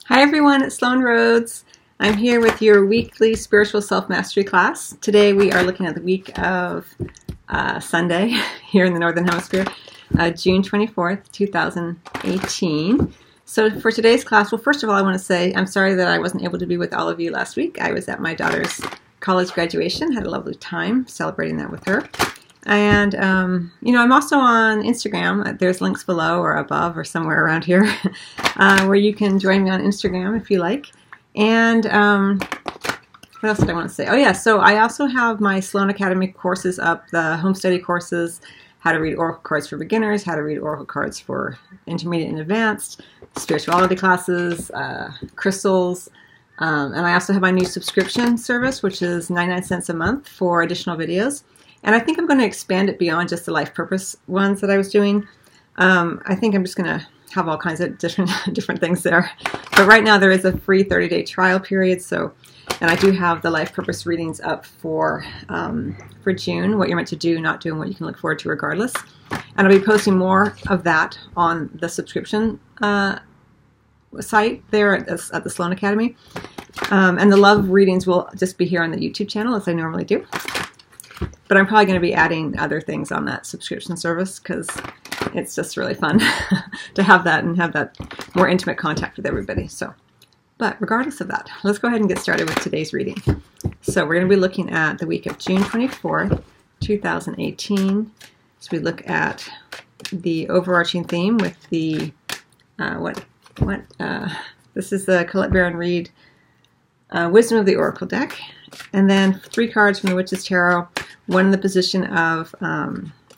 Hi everyone, it's Sloan Rhodes. I'm here with your weekly spiritual self-mastery class. Today we are looking at the week of Sunday here in the Northern Hemisphere, June 24th, 2018. So for today's class, well, first of all, I want to say I'm sorry that I wasn't able to be with all of you last week. I was at my daughter's college graduation, had a lovely time celebrating that with her. And, I'm also on Instagram. There's links below or above or somewhere around here where you can join me on Instagram if you like. And what else did I want to say? Oh, yeah, so I also have my Sloan Academy courses up, the home study courses, how to read oracle cards for beginners, how to read oracle cards for intermediate and advanced, spirituality classes, crystals. And I also have my new subscription service, which is 99 cents a month for additional videos. And I think I'm going to expand it beyond just the life purpose ones that I was doing. I think I'm just going to have all kinds of different things there. But right now there is a free 30-day trial period. And I do have the life purpose readings up for June, what you're meant to do, not do, and what you can look forward to regardless. And I'll be posting more of that on the subscription site there at the Sloan Academy. And the love readings will just be here on the YouTube channel as I normally do. But I'm probably going to be adding other things on that subscription service because it's just really fun to have that and have that more intimate contact with everybody. But regardless of that, let's go ahead and get started with today's reading. So we're going to be looking at the week of June 24th, 2018. So we look at the overarching theme with the, this is the Colette Baron Reid Wisdom of the Oracle deck. And then 3 cards from the Witch's Tarot, one in the position of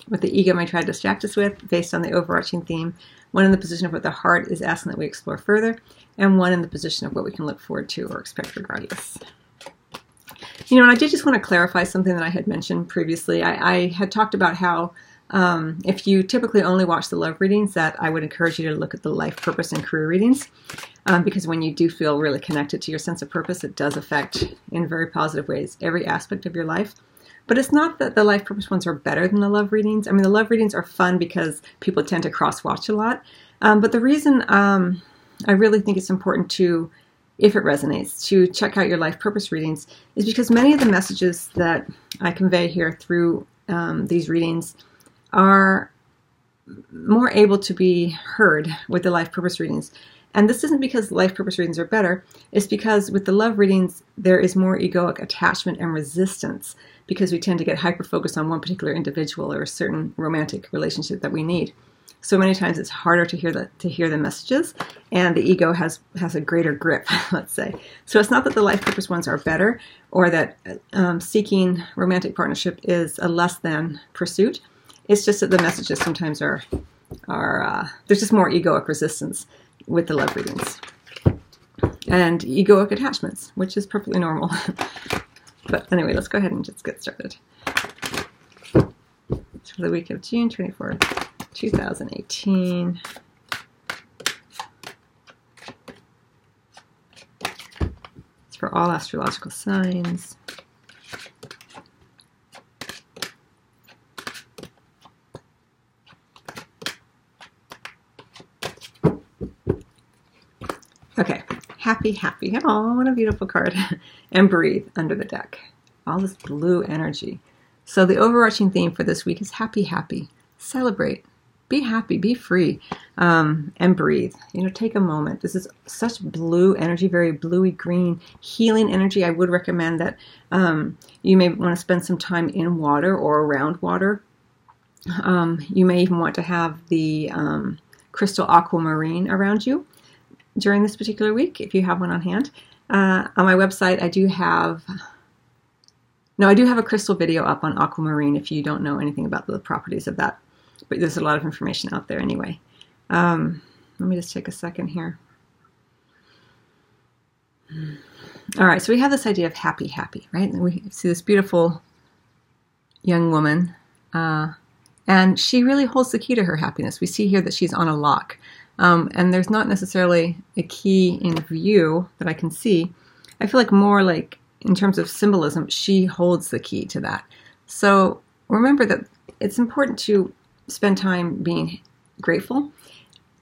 what the ego may try to distract us with based on the overarching theme, one in the position of what the heart is asking that we explore further, and one in the position of what we can look forward to or expect regardless. And I did just want to clarify something that I had mentioned previously. I had talked about how if you typically only watch the love readings, that I would encourage you to look at the life purpose and career readings. Because when you do feel really connected to your sense of purpose, it does affect, in very positive ways, every aspect of your life. But it's not that the life purpose ones are better than the love readings. I mean, the love readings are fun because people tend to cross-watch a lot. But the reason I really think it's important to, if it resonates, to check out your life purpose readings is because many of the messages that I convey here through these readings are more able to be heard with the life purpose readings. And this isn't because life purpose readings are better, it's because with the love readings, there is more egoic attachment and resistance because we tend to get hyper-focused on one particular individual or a certain romantic relationship that we need. So many times it's harder to hear the messages, and the ego has a greater grip, let's say. So it's not that the life purpose ones are better or that seeking romantic partnership is a less than pursuit. It's just that the messages sometimes are there's just more egoic resistance with the love readings and egoic attachments, which is perfectly normal. But anyway, let's go ahead and just get started. So for the week of June 24th, 2018. It's for all astrological signs. Okay, happy, happy. Oh, what a beautiful card. And breathe under the deck. All this blue energy. So the overarching theme for this week is happy, happy. Celebrate. Be happy, be free, and breathe. Take a moment. This is such blue energy, very bluey green, healing energy. I would recommend that you may want to spend some time in water or around water. You may even want to have the crystal aquamarine around you during this particular week, if you have one on hand. On my website, I do have a crystal video up on aquamarine if you don't know anything about the properties of that. But there's a lot of information out there anyway. Let me just take a second here. All right, so we have this idea of happy, happy, right? And we see this beautiful young woman, and she really holds the key to her happiness. We see here that she's on a lock. And there's not necessarily a key in view that I can see. I feel like more like, in terms of symbolism, she holds the key to that. So remember that it's important to spend time being grateful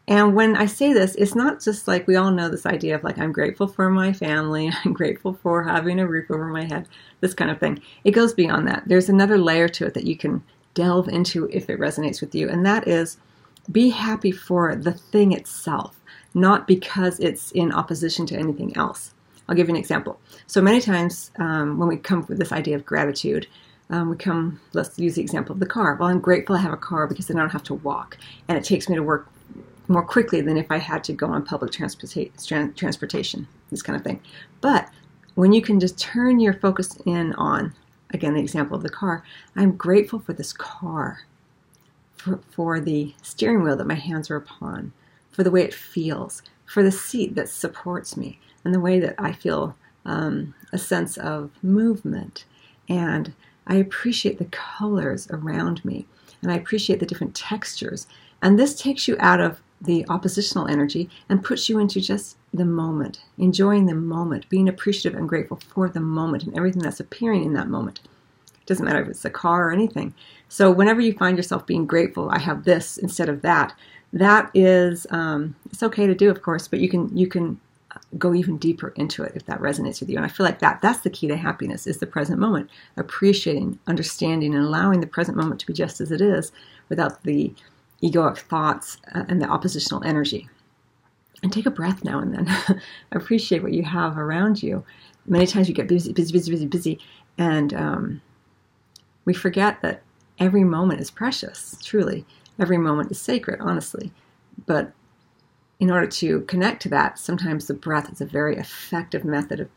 And when I say this, it's not just like we all know this idea of like, I'm grateful for my family, I'm grateful for having a roof over my head, this kind of thing. It goes beyond that. There's another layer to it that you can delve into if it resonates with you, and that is be happy for the thing itself, not because it's in opposition to anything else. I'll give you an example. So many times when we come with this idea of gratitude, let's use the example of the car. Well, I'm grateful I have a car because then I don't have to walk, and it takes me to work more quickly than if I had to go on public transportation, this kind of thing. But when you can just turn your focus in on, again, the example of the car, I'm grateful for this car, for the steering wheel that my hands are upon, for the way it feels, for the seat that supports me, and the way that I feel a sense of movement. And I appreciate the colors around me, and I appreciate the different textures. And this takes you out of the oppositional energy and puts you into just the moment, enjoying the moment, being appreciative and grateful for the moment and everything that's appearing in that moment. It doesn't matter if it's a car or anything. So whenever you find yourself being grateful, I have this instead of that, that is, it's okay to do, of course, but you can go even deeper into it if that resonates with you. And I feel like that's the key to happiness, is the present moment, appreciating, understanding, and allowing the present moment to be just as it is without the egoic thoughts and the oppositional energy. And take a breath now and then. Appreciate what you have around you. Many times you get busy, and we forget that every moment is precious, truly. Every moment is sacred, honestly. But in order to connect to that, sometimes the breath is a very effective method of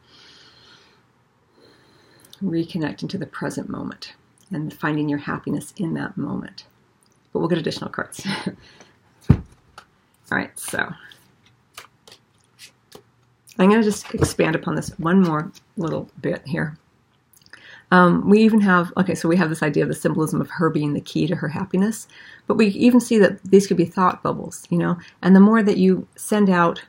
reconnecting to the present moment and finding your happiness in that moment. But we'll get additional cards. All right, so I'm going to just expand upon this one more little bit here. We even have, so we have this idea of the symbolism of her being the key to her happiness, but we even see that these could be thought bubbles, and the more that you send out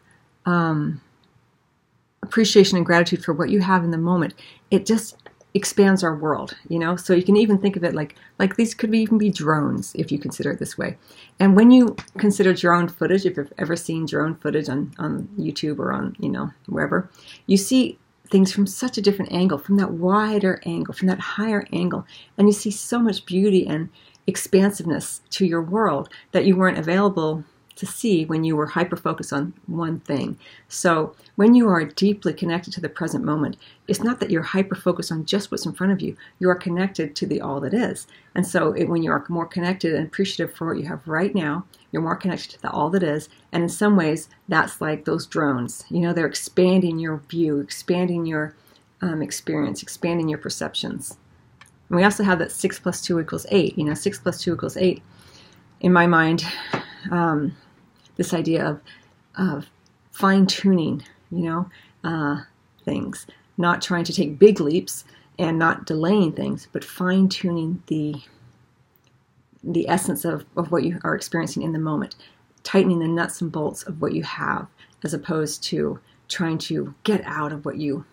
appreciation and gratitude for what you have in the moment, it just expands our world, so you can even think of it like these could even be drones if you consider it this way. And when you consider drone footage, if you've ever seen drone footage on YouTube or on wherever, you see things from such a different angle, from that wider angle, from that higher angle, and you see so much beauty and expansiveness to your world that you weren't available to see when you were hyper-focused on one thing. So when you are deeply connected to the present moment, it's not that you're hyper-focused on just what's in front of you. You are connected to the all that is. And so when you are more connected and appreciative for what you have right now, you're more connected to the all that is. And in some ways, that's like those drones. They're expanding your view, expanding your experience, expanding your perceptions. And we also have that 6 + 2 = 8. 6 + 2 = 8. In my mind, this idea of fine-tuning, things, not trying to take big leaps and not delaying things, but fine-tuning the essence of what you are experiencing in the moment, tightening the nuts and bolts of what you have, as opposed to trying to get out of what you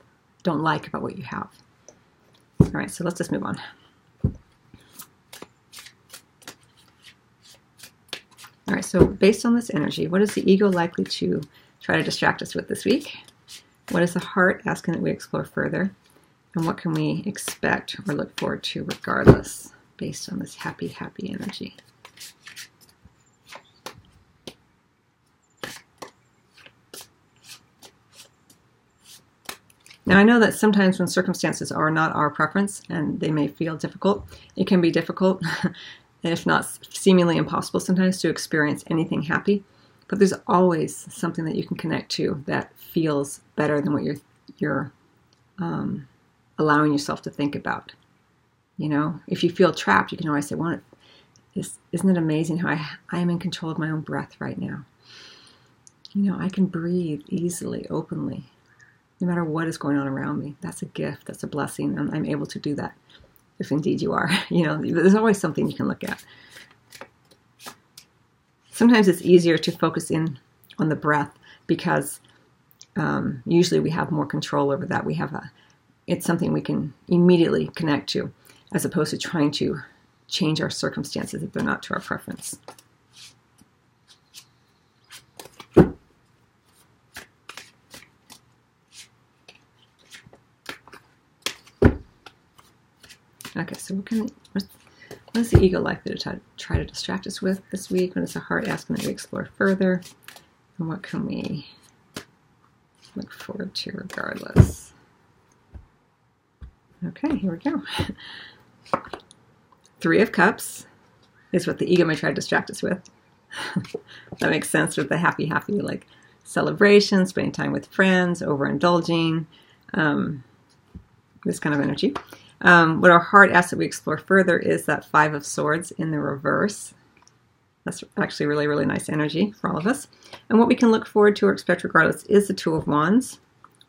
don't like about what you have. All right, so let's just move on. All right, so based on this energy, what is the ego likely to try to distract us with this week? What is the heart asking that we explore further? And what can we expect or look forward to regardless, based on this happy, happy energy? Now, I know that sometimes when circumstances are not our preference and they may feel difficult, it can be difficult, if not seemingly impossible sometimes, to experience anything happy. But there's always something that you can connect to that feels better than what you're allowing yourself to think about. If you feel trapped, you can always say, well, isn't it amazing how I am in control of my own breath right now? I can breathe easily, openly, no matter what is going on around me. That's a gift. That's a blessing. And I'm able to do that, if indeed you are. There's always something you can look at. Sometimes it's easier to focus in on the breath because usually we have more control over that. It's something we can immediately connect to, as opposed to trying to change our circumstances if they're not to our preference. so what is the ego likely to try to distract us with this week? What is the heart asking that we explore further? And what can we look forward to regardless? Okay, here we go. Three of Cups is what the ego may try to distract us with. That makes sense with the happy, like celebration, spending time with friends, overindulging, this kind of energy. What our heart asks that we explore further is that Five of Swords in the reverse. That's actually really, really nice energy for all of us. And what we can look forward to or expect regardless is the Two of Wands.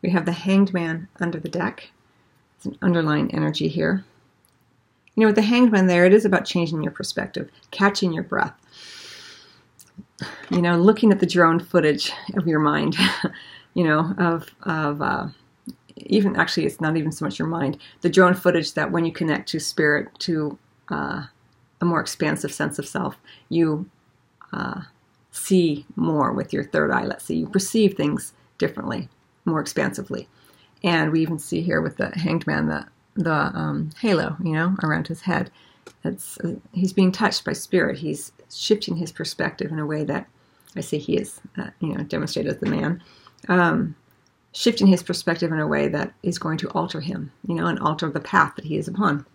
We have the Hanged Man under the deck. It's an underlying energy here. You know, with the Hanged Man there, it is about changing your perspective, catching your breath. You know, looking at the drone footage of your mind, you know, even actually it's not even so much your mind, the drone footage that when you connect to spirit, to a more expansive sense of self, you see more with your third eye, let's say. You perceive things differently, more expansively. And we even see here with the Hanged Man the halo, you know, around his head. He's being touched by spirit. He's shifting his perspective in a way that I say he is, you know, demonstrated as the man. Shifting his perspective in a way that is going to alter him, you know, and alter the path that he is upon.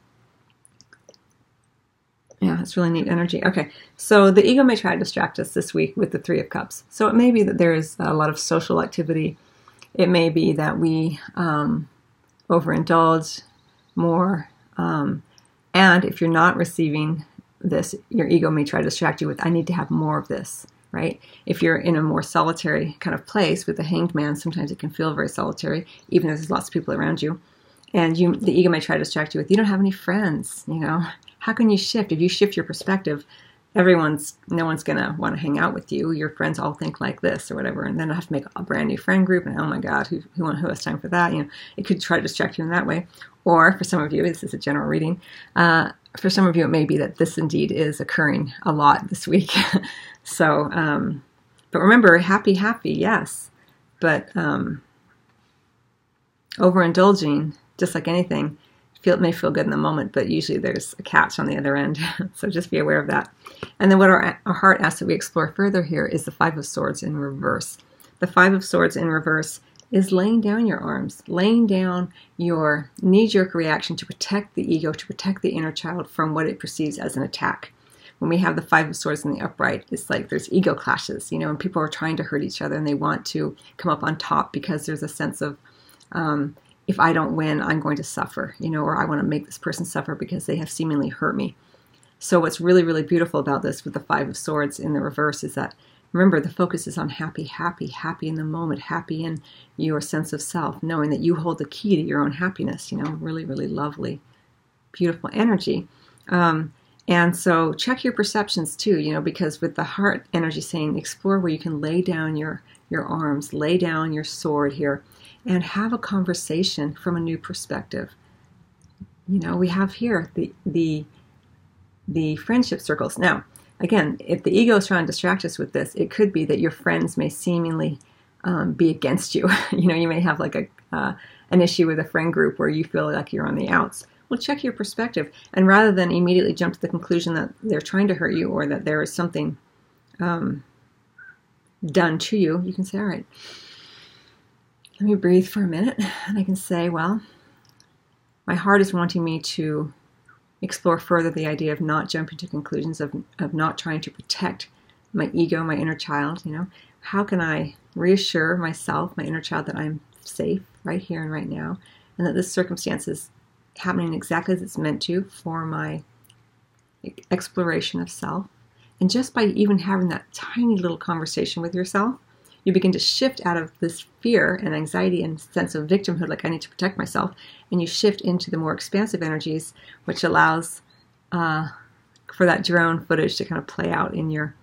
Yeah, that's really neat energy. Okay, so the ego may try to distract us this week with the Three of Cups. So it may be that there is a lot of social activity. It may be that we overindulge more. And if you're not receiving this, your ego may try to distract you with, I need to have more of this, right? If you're in a more solitary kind of place with the Hanged Man, sometimes it can feel very solitary, even though there's lots of people around you. And the ego may try to distract you with, you don't have any friends, you know? How can you shift? If you shift your perspective, no one's going to want to hang out with you. Your friends all think like this or whatever. And then I have to make a brand new friend group. And oh my God, who has time for that? You know, it could try to distract you in that way. Or for some of you, this is a general reading. For some of you, it may be that this indeed is occurring a lot this week. So, but remember, happy, yes. But overindulging, just like anything, may feel good in the moment, but usually there's a catch on the other end. So just be aware of that. And then what our heart asks that we explore further here is the Five of Swords in reverse. The Five of Swords in reverse is laying down your arms, laying down your knee-jerk reaction to protect the ego, to protect the inner child from what it perceives as an attack. When we have the Five of Swords in the upright, it's like there's ego clashes, you know, and people are trying to hurt each other and they want to come up on top because there's a sense of, if I don't win, I'm going to suffer, you know, or I want to make this person suffer because they have seemingly hurt me. So what's really, really beautiful about this with the Five of Swords in the reverse is that, remember, the focus is on happy in the moment, happy in your sense of self, knowing that you hold the key to your own happiness, you know, really, really lovely, beautiful energy. And so check your perceptions too, you know, because with the heart energy saying, explore where you can lay down your arms, lay down your sword here, and have a conversation from a new perspective. You know, we have here the friendship circles. Now, again, if the ego is trying to distract us with this, it could be that your friends may seemingly be against you. You know, you may have like an issue with a friend group where you feel like you're on the outs. Well, check your perspective. And rather than immediately jump to the conclusion that they're trying to hurt you or that there is something done to you, you can say, all right, let me breathe for a minute. And I can say, well, my heart is wanting me to explore further the idea of not jumping to conclusions, of not trying to protect my ego, my inner child, you know. How can I reassure myself, my inner child, that I'm safe right here and right now, and that this circumstance is happening exactly as it's meant to for my exploration of self. And just by even having that tiny little conversation with yourself, you begin to shift out of this fear and anxiety and sense of victimhood, like I need to protect myself, and you shift into the more expansive energies, which allows for that drone footage to kind of play out in your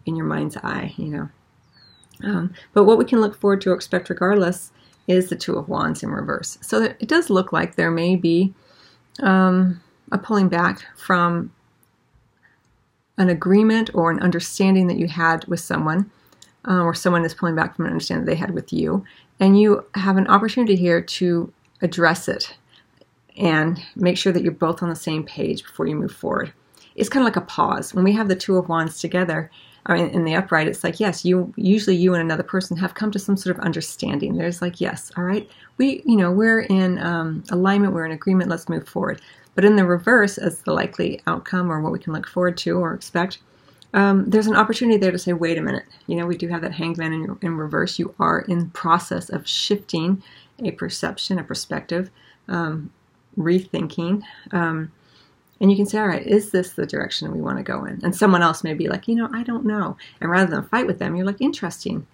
mind's eye, you know. But what we can look forward to or expect regardless is the Two of Wands in reverse. So that it does look like there may be a pulling back from an agreement or an understanding that you had with someone, or someone is pulling back from an understanding that they had with you, and you have an opportunity here to address it. and make sure that you're both on the same page before you move forward. It's kind of like a pause. When we have the Two of Wands together, I mean, in the upright, it's like, yes, usually you and another person have come to some sort of understanding. There's like, yes, all right, we're in alignment, we're in agreement, let's move forward. But in the reverse, as the likely outcome or what we can look forward to or expect, there's an opportunity there to say, wait a minute, we do have that Hanged Man in reverse. You are in process of shifting a perception, a perspective, rethinking, and you can say, all right, is this the direction we want to go in? And someone else may be like, I don't know. And rather than fight with them, you're like, interesting.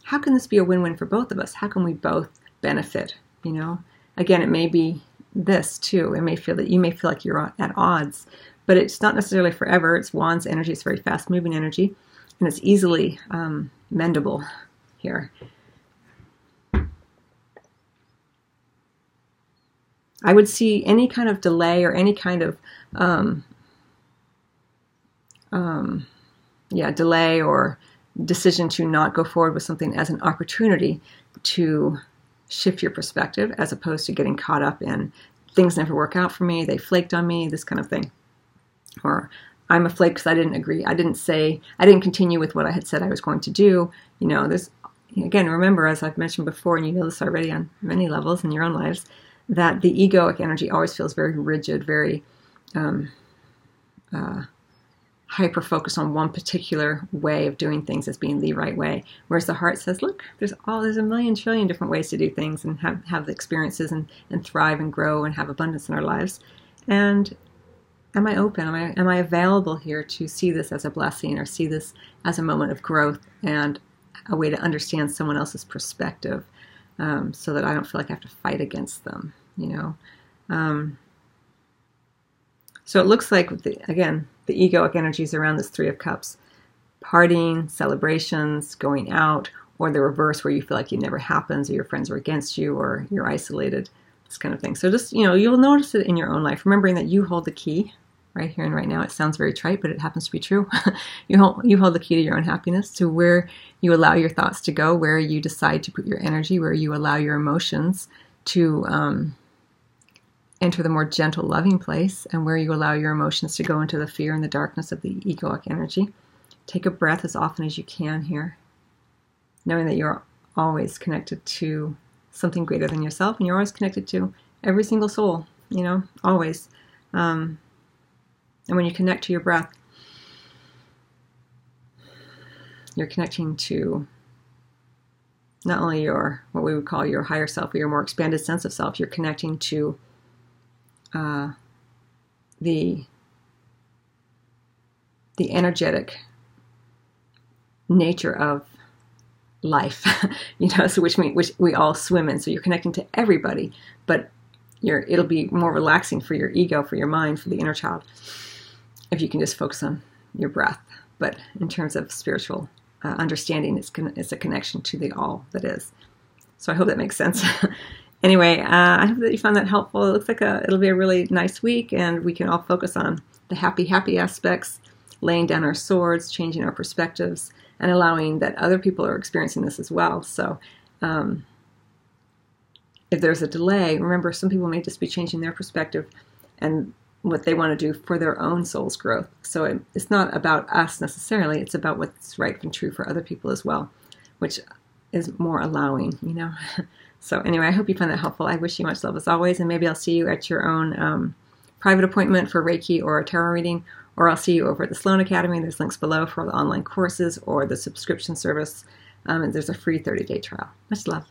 How can this be a win-win for both of us? How can we both benefit? Again, it may be this too. It may feel that you may feel like you're at odds, but it's not necessarily forever. It's Wands energy. It's very fast-moving energy, and it's easily mendable here. I would see any kind of delay or any kind of delay or decision to not go forward with something as an opportunity to shift your perspective, as opposed to getting caught up in things never work out for me, they flaked on me, this kind of thing. Or I'm a flake because I didn't agree. I didn't continue with what I had said I was going to do. There's, again, remember, as I've mentioned before, and you know this already on many levels in your own lives, that the egoic energy always feels very rigid, very hyper-focused on one particular way of doing things as being the right way. Whereas the heart says, look, there's a million trillion different ways to do things and have the experiences and thrive and grow and have abundance in our lives. And am I open? Am I available here to see this as a blessing or see this as a moment of growth and a way to understand someone else's perspective? So that I don't feel like I have to fight against them, So it looks like, again, the egoic energies around this Three of Cups. Partying, celebrations, going out, or the reverse where you feel like it never happens, or your friends are against you, or you're isolated, this kind of thing. So just, you'll notice it in your own life, remembering that you hold the key right here and right now. It sounds very trite, but it happens to be true. You hold the key to your own happiness, to where you allow your thoughts to go, where you decide to put your energy, where you allow your emotions to enter the more gentle, loving place, and where you allow your emotions to go into the fear and the darkness of the egoic energy. Take a breath as often as you can here, knowing that you're always connected to something greater than yourself, and you're always connected to every single soul, always. And when you connect to your breath, you're connecting to not only your, what we would call your higher self, or your more expanded sense of self, you're connecting to the energetic nature of life, so which we all swim in. So you're connecting to everybody, but it'll be more relaxing for your ego, for your mind, for the inner child, if you can just focus on your breath. But in terms of spiritual understanding, it's a connection to the all that is. So I hope that makes sense. Anyway, I hope that you found that helpful. It looks like it'll be a really nice week, and we can all focus on the happy aspects, laying down our swords, changing our perspectives, and allowing that other people are experiencing this as well. So if there's a delay, remember, some people may just be changing their perspective and what they want to do for their own soul's growth. So it's not about us necessarily, it's about what's right and true for other people as well, which is more allowing, So anyway, I hope you found that helpful. I wish you much love as always, and maybe I'll see you at your own private appointment for Reiki or a tarot reading, or I'll see you over at the Sloan Academy. There's links below for all the online courses or the subscription service, and there's a free 30-day trial. Much love.